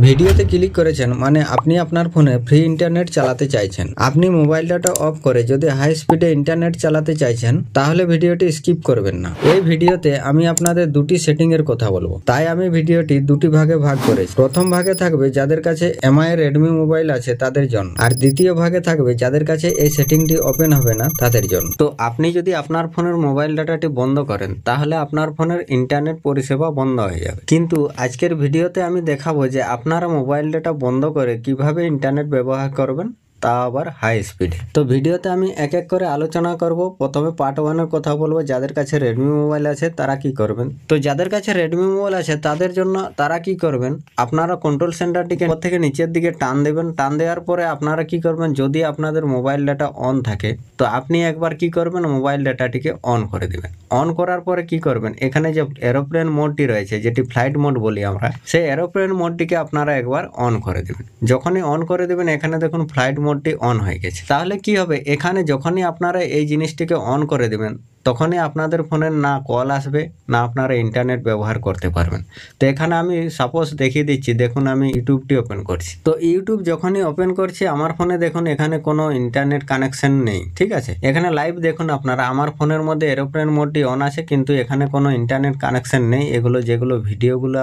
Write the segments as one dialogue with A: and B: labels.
A: ভিডিওতে ক্লিক করেছেন মানে আপনি আপনার ফোনে ফ্রি ইন্টারনেট চালাতে চাইছেন। আপনি মোবাইল ডাটা অফ করে যদি হাই স্পিডে ইন্টারনেট চালাতে চাইছেন তাহলে ভিডিওটি স্কিপ করবেন না। এই ভিডিওতে আমি আপনাদের দুটি সেটিং এর কথা বলবো, তাই আমি ভিডিওটি দুটি ভাগে ভাগ করেছি। প্রথম ভাগে থাকবে যাদের কাছে এমআই রেডমি মোবাইল আছে তাদের জন্য, আর দ্বিতীয় ভাগে থাকবে যাদের কাছে এই সেটিংটি ওপেন হবে না তাদের জন্য। তো আপনি যদি আপনার ফোনের মোবাইল ডাটাটি বন্ধ করেন তাহলে আপনার ফোনের ইন্টারনেট পরিষেবা বন্ধ হয়ে যাবে। কিন্তু আজকের ভিডিওতে আমি দেখাবো যে আপনারা মোবাইল ডাটা বন্ধ করে কিভাবে ইন্টারনেট ব্যবহার করবেন, তা আবার হাই স্পিডে। তো ভিডিওতে আমি এক এক করে আলোচনা করব। প্রথমে পার্ট 1 এর কথা বলবো, যাদের কাছে রেডমি মোবাইল আছে তারা কি করবেন। তো যাদের কাছে রেডমি মোবাইল আছে তাদের জন্য তারা কি করবেন, আপনারা কন্ট্রোল সেন্টারটিকে উপর থেকে নিচের দিকে টান দেবেন। টান দেওয়ার পরে আপনারা কি করবেন, যদি আপনাদের মোবাইল ডাটা অন থাকে তো আপনি একবার কি করবেন, মোবাইল ডাটাটিকে অন করে দিবেন। অন করার পরে কি করবেন, এখানে যে এরোপ্লেন মোডটি রয়েছে, যেটি ফ্লাইট মোড বলি আমরা, সেই এরোপ্লেন মোডটিকে আপনারা একবার অন করে দিবেন। যখনই অন করে দিবেন এখানে দেখুন ফ্লাইট মোডটি অন হয়ে গেছে। তাহলে কি হবে, এখানে যখনই আপনারা এই জিনিসটিকে অন করে দিবেন তখনই আপনাদের ফোনের না কল আসবে না আপনারা ইন্টারনেট ব্যবহার করতে পারবেন। তো এখানে আমি সাপোজ দেখিয়ে দিচ্ছি, দেখুন আমি ইউটিউবটি ওপেন করছি। তো ইউটিউব যখনই ওপেন করছি আমার ফোনে দেখুন এখানে কোনো ইন্টারনেট কানেকশন নেই, ঠিক আছে। এখানে লাইভ দেখুন আপনারা, আমার ফোনের মধ্যে এরোপ্লেন মোডটি অন আছে কিন্তু এখানে কোনো ইন্টারনেট কানেকশন নেই। এগুলো যেগুলো ভিডিওগুলো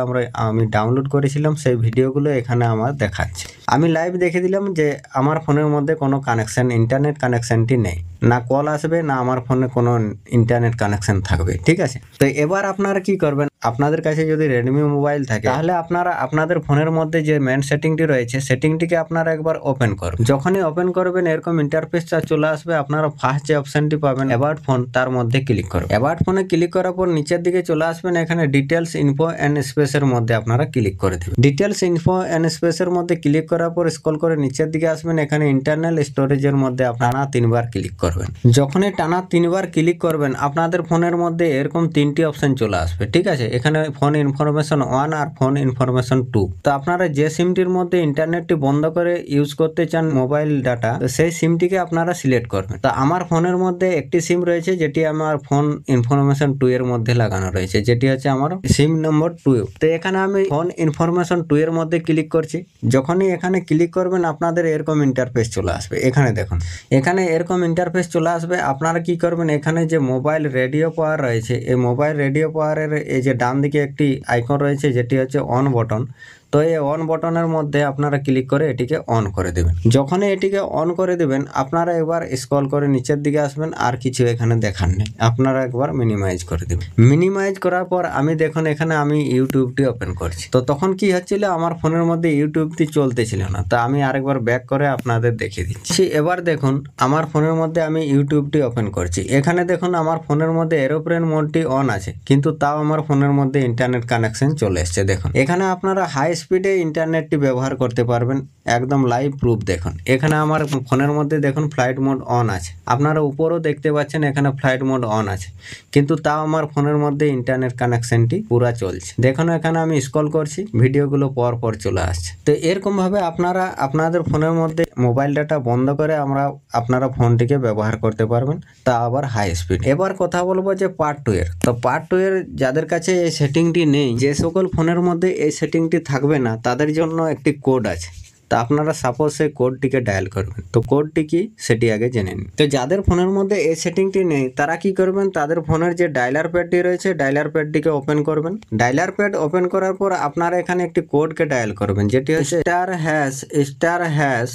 A: আমি ডাউনলোড করেছিলাম সেই ভিডিওগুলো এখানে আমার দেখাচ্ছে। আমি লাইভ দেখে দিলাম যে আমার ফোনের মধ্যে কোনো কানেকশন, ইন্টারনেট কানেকশনটি নেই, না কল আসবে না আমার ফোনে কোনো ইন্টারনেট কানেকশন থাকবে, ঠিক আছে। তো এবার আপনারা কি করবেন, আপনাদের কাছে যদি রেডমি মোবাইল থাকে তাহলে আপনারা আপনাদের ফোনের মধ্যে যে মেন সেটিংটি রয়েছে সেটিংটিকে আপনারা একবার ওপেন করবেন। যখনই ওপেন করবেন এরকম ইন্টারফেসটা চলে আসবে। আপনারা ফার্স্ট যে অপশনটি পাবেন অ্যাবাউট ফোন, তার মধ্যে ক্লিক করবেন। অ্যাবাউট ফোনে ক্লিক করার পর নিচের দিকে চলে আসবেন, এখানে ডিটেলস ইনফো এন্ড স্পেসের মধ্যে আপনারা ক্লিক করে দেবেন। ডিটেলস ইনফো এন্ড স্পেসের মধ্যে ক্লিক করার পর স্ক্রল করে নিচের দিকে আসবেন, এখানে ইন্টারনাল স্টোরেজের মধ্যে আপনারা 3বার ক্লিক করবেন। যখনই টানা 3বার ক্লিক করবেন আপনাদের ফোনের মধ্যে এরকম 3টি অপশন চলে আসবে, ঠিক আছে। এখানে ফোন ইনফরমেশন 1 আর ফোন ইনফরমেশন 2। তো আপনারা যে সিমটির মধ্যে ইন্টারনেটটি বন্ধ করে ইউজ করতে চান মোবাইল ডাটা, সেই সিমটিকে আপনারা সিলেক্ট করবেন। তো আমার ফোনের মধ্যে একটি সিম রয়েছে যেটি আমার ফোন ইনফরমেশন 2 এর মধ্যে লাগানো রয়েছে, যেটি হচ্ছে আমার সিম নম্বর 2। তো এখানে আমি ফোন ইনফরমেশন 2 এর মধ্যে ক্লিক করছি। যখনই এখানে ক্লিক করবেন আপনাদের এরকম ইন্টারফেস চলে আসবে। এখানে দেখুন এখানে এরকম ইন্টারফেস চলে আসবে। আপনারা কি করবেন, এখানে যে মোবাইল রেডিও পাওয়ার রয়েছে, এই মোবাইল রেডিও পাওয়ারের এই যে ডান দিকে একটি আইকন রয়েছে যেটি হচ্ছে অন বটন। তো এই অন বটনের মধ্যে আপনারা ক্লিক করে এটিকে অন করে দেবেন। যখনই এটিকে অন করে দেবেন আপনারা এবার স্ক্রল করে নিচের দিকে আসবেন, আর কিছু এখানে দেখার নেই, আপনারা একবার মিনিমাইজ করে দেবেন। মিনিমাইজ করার পর আমি দেখুন এখানে আমি ইউটিউবটি ওপেন করছি। তো তখন কি হচ্ছিল, আমার ফোনের মধ্যে ইউটিউবটি চলতেছিল না। তো আমি আরেকবার ব্যাক করে আপনাদের দেখিয়ে দিচ্ছি। এবার দেখুন আমার ফোনের মধ্যে আমি ইউটিউবটি ওপেন করছি। এখানে দেখুন আমার ফোনের মধ্যে এরোপ্লেন মোডটি অন আছে কিন্তু তাও আমার ফোনের মধ্যে ইন্টারনেট কানেকশন চলে এসছে। দেখুন এখানে আপনারা হাই স্পিডে ইন্টারনেটটি ব্যবহার করতে পারবেন, একদম লাইভ প্রুফ। দেখুন এখানে আমার ফোনের মধ্যে দেখুন ফ্লাইট মোড অন আছে, আপনারা উপরেও দেখতে পাচ্ছেন এখানে ফ্লাইট মোড অন আছে কিন্তু তাও আমার ফোনের মধ্যে ইন্টারনেট কানেকশনটি পুরা চলছে। দেখুন এখানে আমি স্ক্রল করছি, ভিডিওগুলো পর পর চলে আসছে। তো এরকম ভাবে আপনারা আপনাদের ফোনের মধ্যে মোবাইল ডাটা বন্ধ করে আপনারা ফোনটিকে ব্যবহার করতে পারবেন, তা আবার হাই স্পিড। এবার কথা বলবো যে পার্ট 2 এর। তো পার্ট 2 এর যাদের কাছে এই সেটিংটি নেই, যে সকল ফোনের মধ্যে এই সেটিংটি থাকবে না তাদের জন্য একটি কোড আছে। তা আপনারা সাপোজ সেই কোডটিকে ডায়াল করবেন। তো কোডটি কি সেটি আগে জেনে নিন। তো যাদের ফোনের মধ্যে এই সেটিংটি নেই তারা কি করবেন, তাদের ফোনের যে ডায়ালার প্যাডটি রয়েছে ডায়ালার প্যাডটিকে ওপেন করবেন। ডায়ালার প্যাড ওপেন করার পর আপনারা এখানে একটি কোডকে ডায়াল করবেন, যেটি হচ্ছে *#4636#***।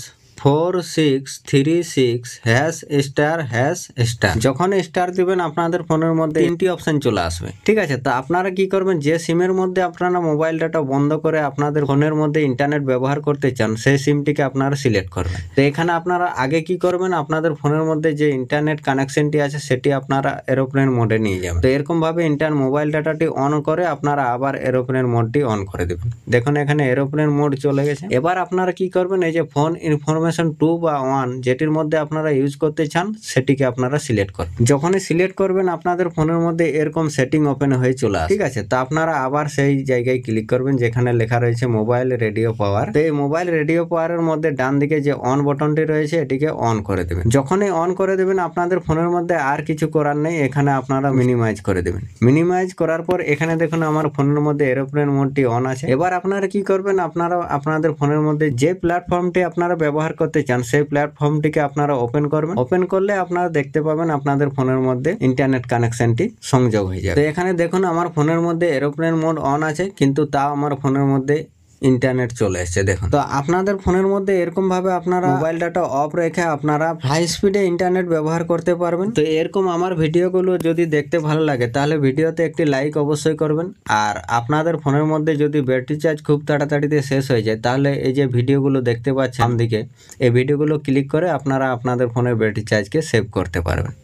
A: যখন স্টার দিবেন আপনাদের ফোনের মধ্যে 3টি অপশন চলে আসবে, ঠিক আছে। তো আপনারা কি করবেন, যে সিমের মধ্যে আপনারা মোবাইল ডাটা বন্ধ করে আপনাদের ফোনের মধ্যে ইন্টারনেট ব্যবহার করতে চান সেই সিমটিকে আপনারা সিলেক্ট করবেন। তো এখানে আপনারা আগে কি করবেন, আপনাদের ফোনের মধ্যে যে ইন্টারনেট কানেকশনটি আছে সেটি আপনারা এরোপ্লেন মোডে নিয়ে যাবেন। তো এরকম ভাবে মোবাইল ডাটাটি অন করে আপনারা আবার এরোপ্লেন মোডটি অন করে দেবেন। দেখুন এখানে এরোপ্লেন মোড চলে গেছে। এবার আপনারা কি করবেন, এই যে ফোন ইনফরমেশন কনফার্মেশন 2 বা 1 যেটির মধ্যে আপনারা ইউজ করতে চান সেটিকে আপনারা সিলেক্ট করবেন। যখনই সিলেক্ট করবেন আপনাদের ফোনের মধ্যে এরকম সেটিং ওপেন হয়ে চলে আসবে, ঠিক আছে। তো আপনারা আবার সেই জায়গায় ক্লিক করবেন যেখানে লেখা রয়েছে মোবাইল রেডিও পাওয়ার। তো এই মোবাইল রেডিও পাওয়ারের মধ্যে ডান দিকে যে অন বাটনটি রয়েছে এটিকে অন করে দেবেন। যখনই অন করে দেবেন আপনাদের ফোনের মধ্যে আর কিছু করার নেই, এখানে আপনারা মিনিমাইজ করে দেবেন। মিনিমাইজ করার পর এখানে দেখুন আমার ফোনের মধ্যে এরোপ্লেন মোডটি অন আছে। এবার আপনারা কি করবেন, আপনারা আপনাদের ফোনের মধ্যে যে প্ল্যাটফর্মটি আপনারা ব্যবহার করতে চান সেই প্ল্যাটফর্মটিকে আপনারা ওপেন করবেন। ওপেন করলে আপনারা দেখতে পাবেন আপনাদের ফোনের মধ্যে ইন্টারনেট কানেকশনটি সংযোগ হয়ে যাবে। তো এখানে দেখুন আমার ফোনের মধ্যে এরোপ্লেন মোড অন আছে, কিন্তু তাও আমার ফোনের মধ্যে ইন্টারনেট চলে এসেছে দেখুন। তো আপনাদের ফোনের মধ্যে এরকম ভাবে আপনারা মোবাইল ডাটা অফ রেখে আপনারা হাই স্পিডে ইন্টারনেট ব্যবহার করতে পারবেন। তো এরকম আমার ভিডিওগুলো যদি দেখতে ভালো লাগে তাহলে ভিডিওতে একটি লাইক অবশ্যই করবেন। আর আপনাদের ফোনের মধ্যে যদি ব্যাটারি চার্জ খুব তাড়াতাড়িতে শেষ হয়ে যায় তাহলে এই যে ভিডিওগুলো দেখতে পাচ্ছেন দিকে, এই ভিডিওগুলো ক্লিক করে আপনারা আপনাদের ফোনের ব্যাটারি চার্জকে সেভ করতে পারবেন।